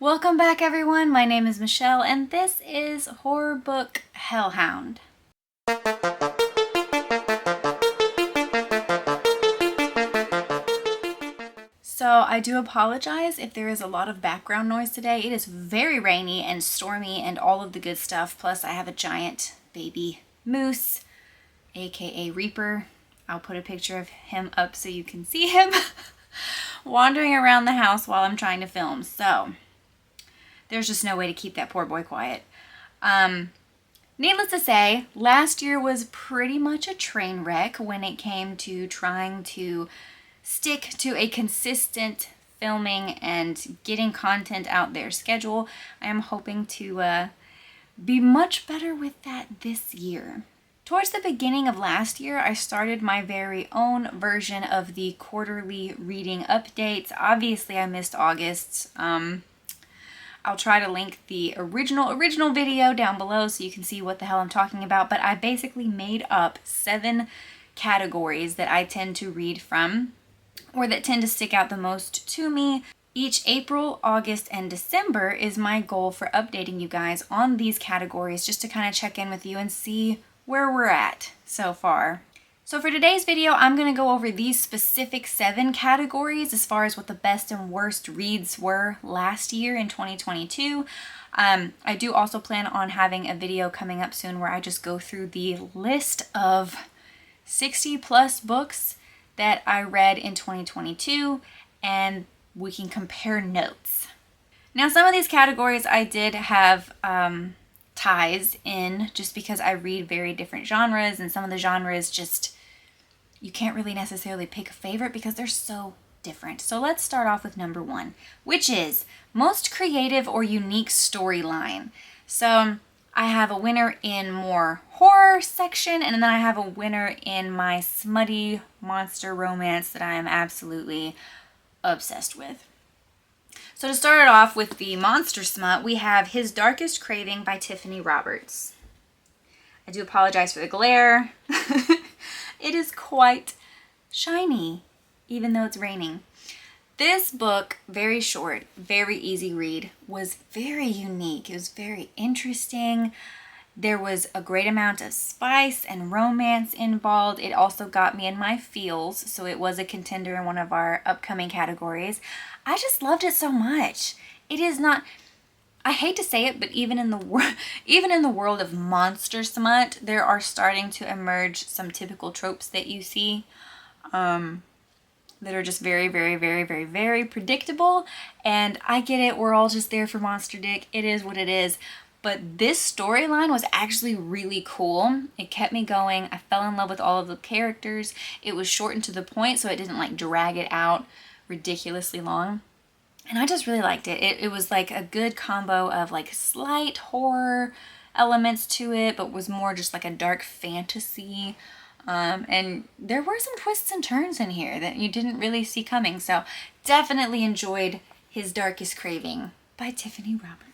Welcome back, everyone. My name is Michelle, and this is horror book Hell Hound. So I do apologize if there is a lot of background noise today. It is very rainy and stormy and all of the good stuff. Plus I have a giant baby moose, aka Reaper. I'll put a picture of him up so you can see him wandering around the house while I'm trying to film. So there's just no way to keep that poor boy quiet. Needless to say, last year was pretty much a train wreck when it came to trying to stick to a consistent filming and getting content out there schedule. I am hoping to be much better with that this year. Towards the beginning of last year, I started my very own version of the quarterly reading updates. Obviously, I missed August. I'll try to link the original video down below so you can see what the hell I'm talking about. But I basically made up 7 categories that I tend to read from, or that tend to stick out the most to me. Each April, August, and December is my goal for updating you guys on these categories, just to kind of check in with you and see where we're at so far. So for today's video, I'm going to go over these specific 7 categories as far as what the best and worst reads were last year in 2022. I do also plan on having a video coming up soon where I just go through the list of 60 plus books that I read in 2022, and we can compare notes. Now, some of these categories I did have ties in just because I read very different genres, and some of the genres just, you can't really necessarily pick a favorite because they're so different. So let's start off with number 1, which is most creative or unique storyline. So I have a winner in more horror section, and then I have a winner in my smutty monster romance that I am absolutely obsessed with. So to start it off with the monster smut, we have His Darkest Craving by Tiffany Roberts. I do apologize for the glare. It is quite shiny, even though it's raining. This book, very short, very easy read, was very unique. It was very interesting. There was a great amount of spice and romance involved. It also got me in my feels, so it was a contender in one of our upcoming categories. I just loved it so much. It is not, I hate to say it, but even in the world of monster smut, there are starting to emerge some typical tropes that you see that are just very, very, very, very, very predictable. And I get it, we're all just there for monster dick. It is what it is. But this storyline was actually really cool. It kept me going. I fell in love with all of the characters. It was short and to the point, so it didn't like drag it out ridiculously long. And I just really liked it. It was like a good combo of like slight horror elements to it, but was more just like a dark fantasy. And there were some twists and turns in here that you didn't really see coming. So definitely enjoyed His Darkest Craving by Tiffany Roberts.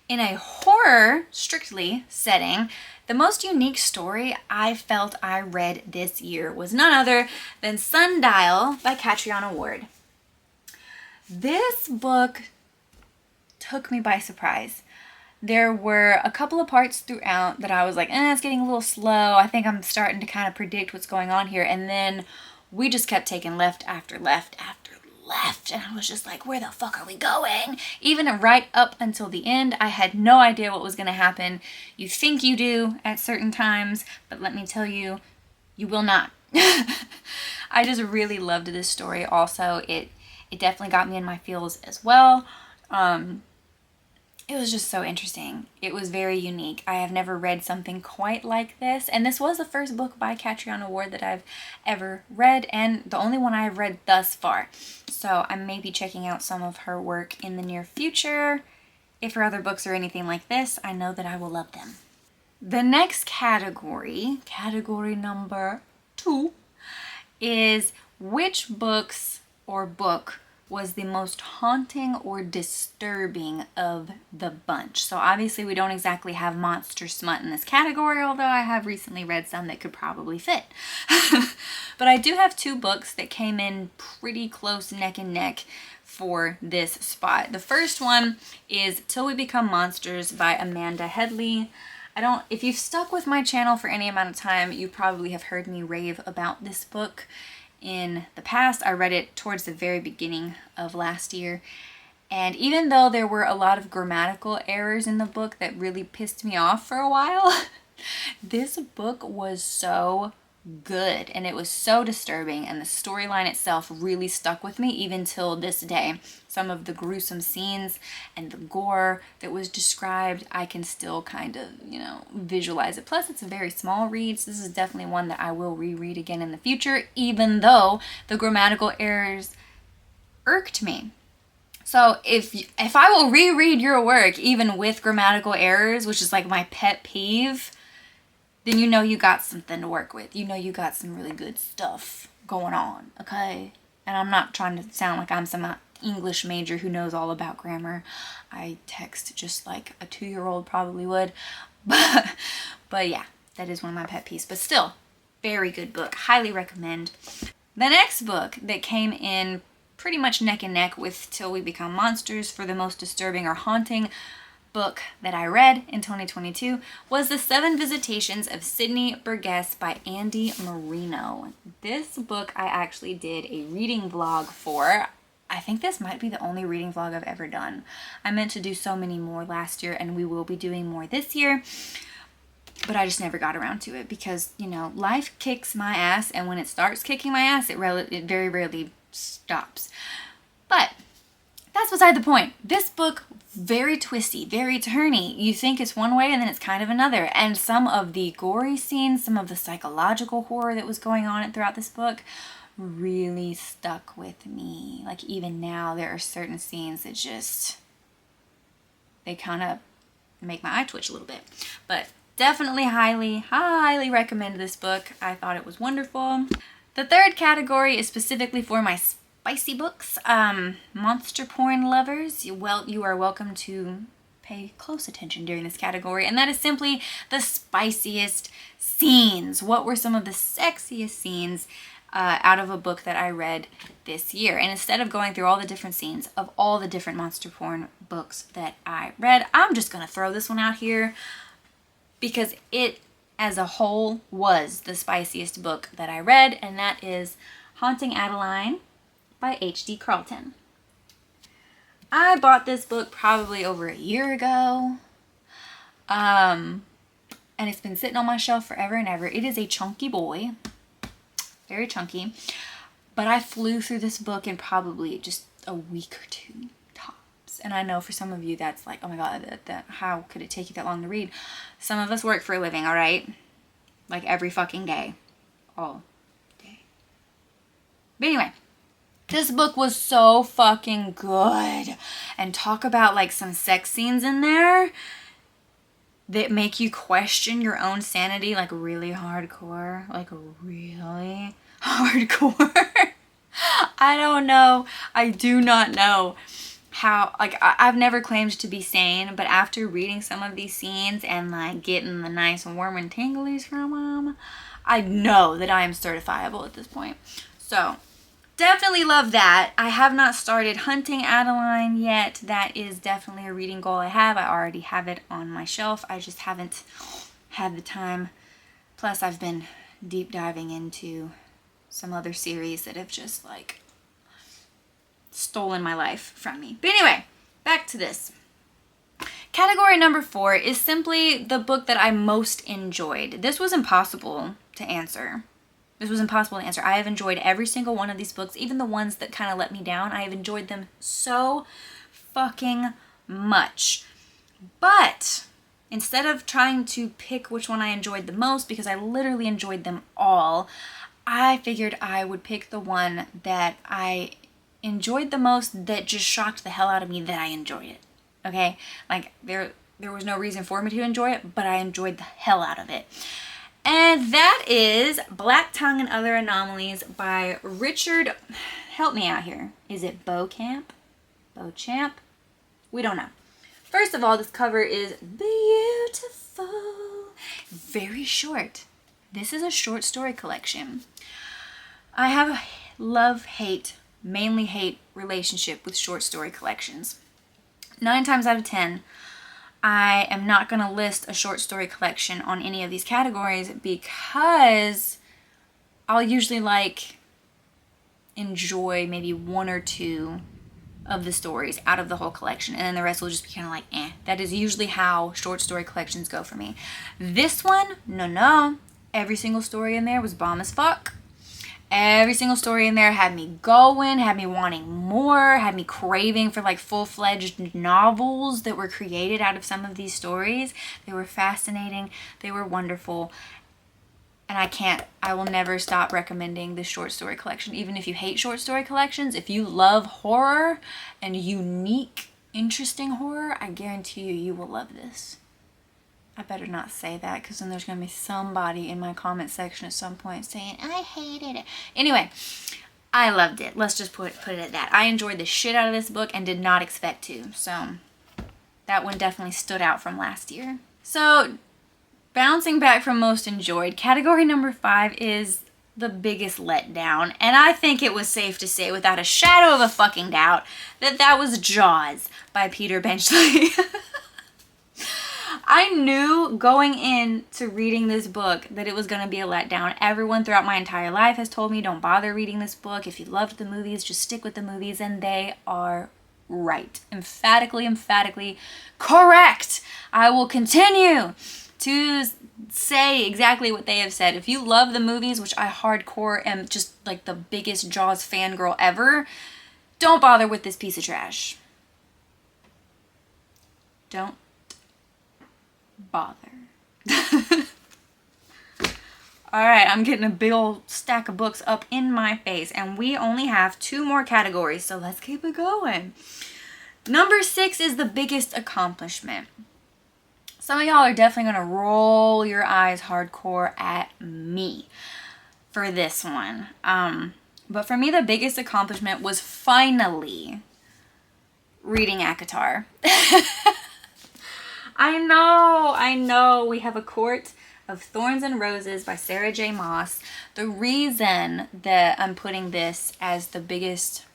In a horror, strictly, setting, the most unique story I felt I read this year was none other than Sundial by Catriona Ward. This book took me by surprise. There were a couple of parts throughout that I was like, it's getting a little slow. I think I'm starting to kind of predict what's going on here. And then we just kept taking left after left after left, and I was just like, where the fuck are we going? Even right up until the end, I had no idea what was going to happen. You think you do at certain times, but let me tell you, you will not. I just really loved this story. Also, it definitely got me in my feels as well. It was just so interesting. It was very unique. I have never read something quite like this. And this was the first book by Catriona Ward that I've ever read, and the only one I've read thus far. So I may be checking out some of her work in the near future. If her other books are anything like this, I know that I will love them. The next category number 2, is which books or book was the most haunting or disturbing of the bunch. So obviously we don't exactly have monster smut in this category, although I have recently read some that could probably fit. But I do have 2 books that came in pretty close neck and neck for this spot. The first one is Till We Become Monsters by Amanda Headley. If you've stuck with my channel for any amount of time, you probably have heard me rave about this book in the past. I read it towards the very beginning of last year. And even though there were a lot of grammatical errors in the book that really pissed me off for a while, this book was so good and it was so disturbing, and the storyline itself really stuck with me even till this day. Some of the gruesome scenes and the gore that was described, I can still kind of, visualize it. Plus, it's a very small read, so this is definitely one that I will reread again in the future, even though the grammatical errors irked me. So if I will reread your work even with grammatical errors, which is like my pet peeve, then you got something to work with. You got some really good stuff going on, okay? And I'm not trying to sound like I'm some English major who knows all about grammar. I text just like a 2-year-old probably would. But yeah, that is one of my pet peeves. But still, very good book. Highly recommend. The next book that came in pretty much neck and neck with Till We Become Monsters for the most disturbing or haunting book that I read in 2022 was The 7 Visitations of Sydney Burgess by Andy Marino. This book I actually did a reading vlog for. I think this might be the only reading vlog I've ever done. I meant to do so many more last year, and we will be doing more this year, but I just never got around to it because, life kicks my ass, and when it starts kicking my ass, it very rarely stops. But that's beside the point. This book, very twisty, very turny. You think it's one way and then it's kind of another. And some of the gory scenes, some of the psychological horror that was going on throughout this book really stuck with me. Like even now, there are certain scenes that they kind of make my eye twitch a little bit. But definitely highly, highly recommend this book. I thought it was wonderful. The third category is specifically for my spicy books. Monster porn lovers, you are welcome to pay close attention during this category, and that is simply the spiciest scenes. What were some of the sexiest scenes out of a book that I read this year? And instead of going through all the different scenes of all the different monster porn books that I read, I'm just gonna throw this one out here because it as a whole was the spiciest book that I read, and that is Haunting Adeline by H.D. Carlton. I bought this book probably over a year ago, and it's been sitting on my shelf forever and ever. It is a chunky boy, very chunky, but I flew through this book in probably just a week or two tops. And I know for some of you that's like, oh my god, how could it take you that long to read? Some of us work for a living, all right? Like every fucking day. All day. But anyway, this book was so fucking good. And talk about like some sex scenes in there that make you question your own sanity, like really hardcore. Like really hardcore. I don't know. I do not know how, like, I've never claimed to be sane, but after reading some of these scenes and like getting the nice warm and tinglies from them, I know that I am certifiable at this point. So definitely love that. I have not started Hunting Adeline yet. That is definitely a reading goal I have. I already have it on my shelf. I just haven't had the time. Plus I've been deep diving into some other series that have just like stolen my life from me. But anyway, back to this. Category number 4 is simply the book that I most enjoyed. This was impossible to answer. I have enjoyed every single one of these books, even the ones that kind of let me down. I have enjoyed them so fucking much. But instead of trying to pick which one I enjoyed the most, because I literally enjoyed them all, I figured I would pick the one that I enjoyed the most, that just shocked the hell out of me that I enjoyed it. Okay? Like there was no reason for me to enjoy it, but I enjoyed the hell out of it. And that is Black Tongue and Other Anomalies by Richard, help me out here. Is it Beauchamp? We don't know. First of all, this cover is beautiful. Very short. This is a short story collection. I have a love-hate mainly hate relationship with short story collections. 9 times out of 10, I am not going to list a short story collection on any of these categories because I'll usually enjoy maybe 1 or 2 of the stories out of the whole collection, and then the rest will just be kind of like eh. That is usually how short story collections go for me. This one, no. Every single story in there was bomb as fuck. Every single story in there had me going, had me wanting more, had me craving for full-fledged novels that were created out of some of these stories. They were fascinating. They were wonderful. And I will never stop recommending this short story collection. Even if you hate short story collections, if you love horror and unique, interesting horror, I guarantee you will love this. I better not say that because then there's going to be somebody in my comment section at some point saying, I hated it. Anyway, I loved it. Let's just put it at that. I enjoyed the shit out of this book and did not expect to. So that one definitely stood out from last year. So bouncing back from most enjoyed, category number 5 is the biggest letdown. And I think it was safe to say without a shadow of a fucking doubt that was Jaws by Peter Benchley. I knew going into reading this book that it was going to be a letdown. Everyone throughout my entire life has told me, don't bother reading this book. If you loved the movies, just stick with the movies. And they are right. Emphatically correct. I will continue to say exactly what they have said. If you love the movies, which I hardcore am just the biggest Jaws fangirl ever, don't bother with this piece of trash. Don't bother. Alright, I'm getting a big old stack of books up in my face, and we only have 2 more categories, so let's keep it going. Number 6 is the biggest accomplishment. Some of y'all are definitely going to roll your eyes hardcore at me for this one. But for me, the biggest accomplishment was finally reading ACOTAR. I know. We have A Court of Thorns and Roses by Sarah J. Maas. The reason that I'm putting this as the biggest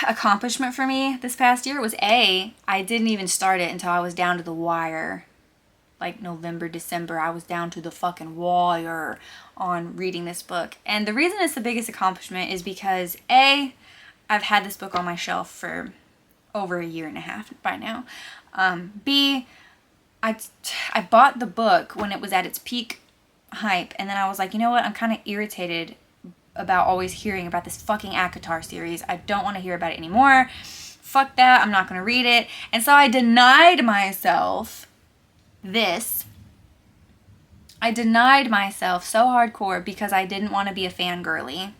accomplishment for me this past year was I didn't even start it until I was down to the wire. November, December, I was down to the fucking wire on reading this book. And the reason it's the biggest accomplishment is because I've had this book on my shelf for over 1.5 years by now. B, I bought the book when it was at its peak hype, and then I was like, you know what, I'm kind of irritated about always hearing about this fucking ACOTAR series. I don't want to hear about it anymore. Fuck that, I'm not going to read it. And so I denied myself this. I denied myself so hardcore because I didn't want to be a fangirly.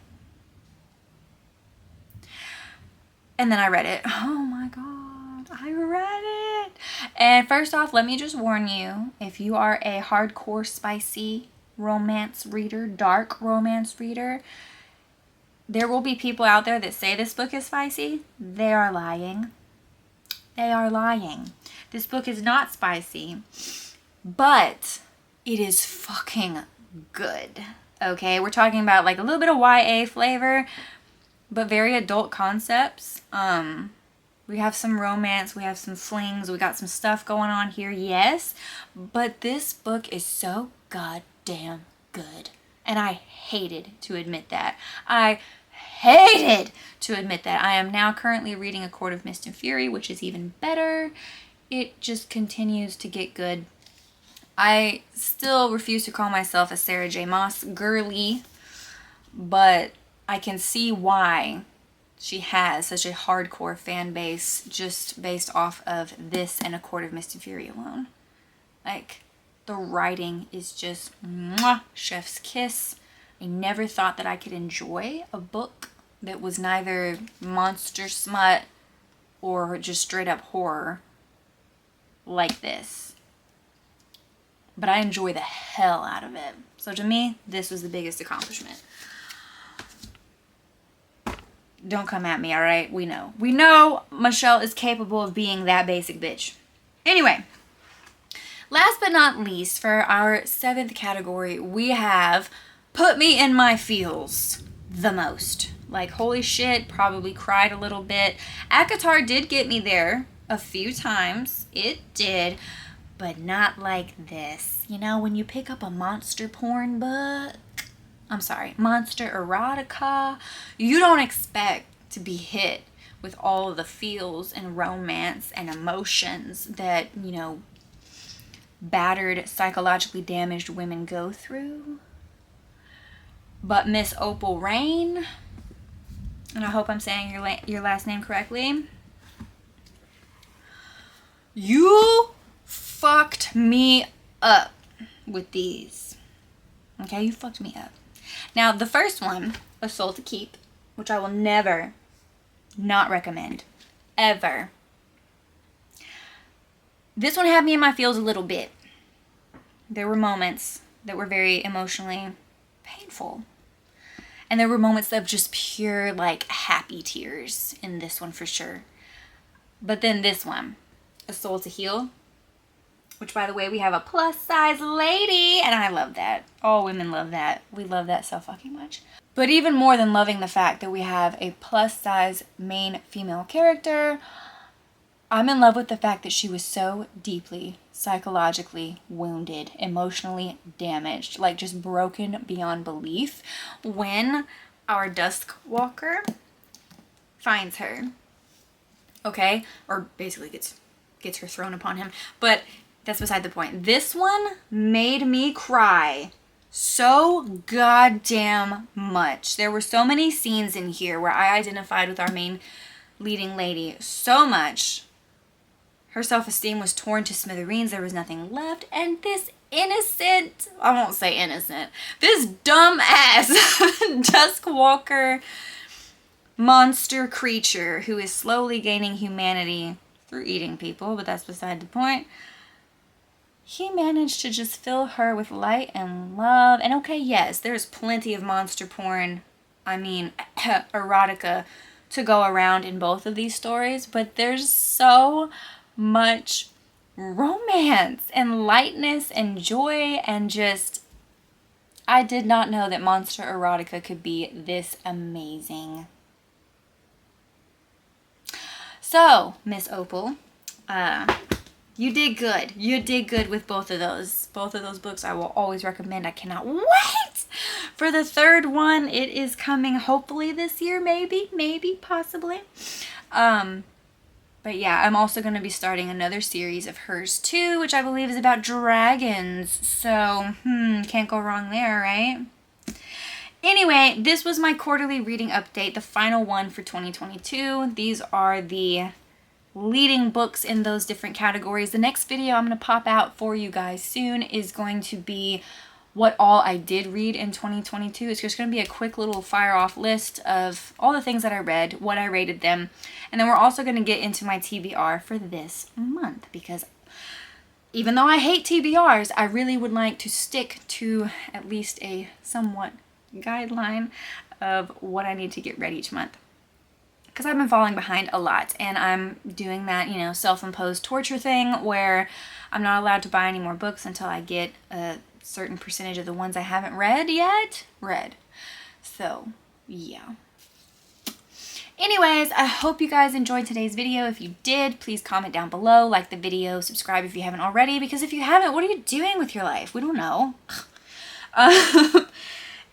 And then I read it. Oh my god, I read it. And first off, let me just warn you, if you are a hardcore spicy romance reader, dark romance reader, there will be people out there that say this book is spicy. They are lying. They are lying. This book is not spicy, but it is fucking good. Okay, we're talking about a little bit of YA flavor, but very adult concepts. We have some romance, we have some flings, we got some stuff going on here, yes. But this book is so goddamn good. And I hated to admit that. I am now currently reading A Court of Mist and Fury, which is even better. It just continues to get good. I still refuse to call myself a Sarah J. Maas girly, but I can see why she has such a hardcore fan base just based off of this and A Court of Mist and Fury alone. The writing is just mwah, chef's kiss. I never thought that I could enjoy a book that was neither monster smut or just straight up horror like this. But I enjoy the hell out of it. So to me, this was the biggest accomplishment. Don't come at me, alright? We know. We know Michelle is capable of being that basic bitch. Anyway, last but not least, for our 7th category, we have Put Me in My Feels the most. Like, holy shit, probably cried a little bit. ACOTAR did get me there a few times. It did, but not like this. You know, when you pick up a monster porn book, monster erotica, you don't expect to be hit with all of the feels and romance and emotions that, you know, battered, psychologically damaged women go through. But Miss Opal Rain, and I hope I'm saying your last name correctly, you fucked me up with these. Okay, you fucked me up. Now, the first one, A Soul to Keep, which I will never not recommend, ever. This one had me in my feels a little bit. There were moments that were very emotionally painful. And there were moments of just pure, like, happy tears in this one for sure. But then this one, A Soul to Heal, which, by the way, we have a plus-size lady, and I love that. All women love that. We love that so fucking much. But even more than loving the fact that we have a plus-size main female character, I'm in love with the fact that she was so deeply psychologically wounded, emotionally damaged, like just broken beyond belief when our Dusk Walker finds her. Okay? Or basically gets her thrown upon him. But that's beside the point. This one made me cry so goddamn much. There were so many scenes in here where I identified with our main leading lady so much. Her self-esteem was torn to smithereens. There was nothing left. And this innocent, I won't say innocent, this dumb ass Duskwalker monster creature who is slowly gaining humanity through eating people, but that's beside the point. He managed to just fill her with light and love. And okay, yes, there's plenty of monster porn, erotica to go around in both of these stories, but there's so much romance and lightness and joy and just, I did not know that monster erotica could be this amazing. So, Miss Opal, you did good. You did good with both of those. Both of those books I will always recommend. I cannot wait for the third one. It is coming hopefully this year, maybe, possibly. But yeah, I'm also going to be starting another series of hers too, which I believe is about dragons. So, can't go wrong there, right? Anyway, this was my quarterly reading update, the final one for 2022. These are the leading books in those different categories. The next video I'm going to pop out for you guys soon is going to be what all I did read in 2022. It's just going to be a quick little fire off list of all the things that I read, what I rated them, and then we're also going to get into my TBR for this month, because even though I hate TBRs, I really would like to stick to at least a somewhat guideline of what I need to get read each month. Because I've been falling behind a lot, and I'm doing that, self-imposed torture thing where I'm not allowed to buy any more books until I get a certain percentage of the ones I haven't read yet read. So, yeah. Anyways, I hope you guys enjoyed today's video. If you did, please comment down below, like the video, subscribe if you haven't already, because if you haven't, what are you doing with your life? We don't know.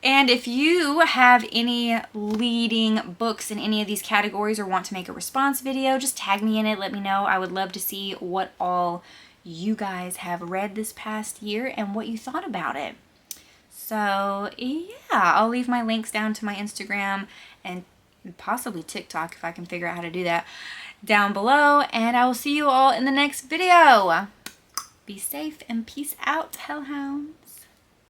And if you have any leading books in any of these categories or want to make a response video, just tag me in it. Let me know. I would love to see what all you guys have read this past year and what you thought about it. So, yeah, I'll leave my links down to my Instagram and possibly TikTok if I can figure out how to do that down below. And I will see you all in the next video. Be safe and peace out, Hell Hounds.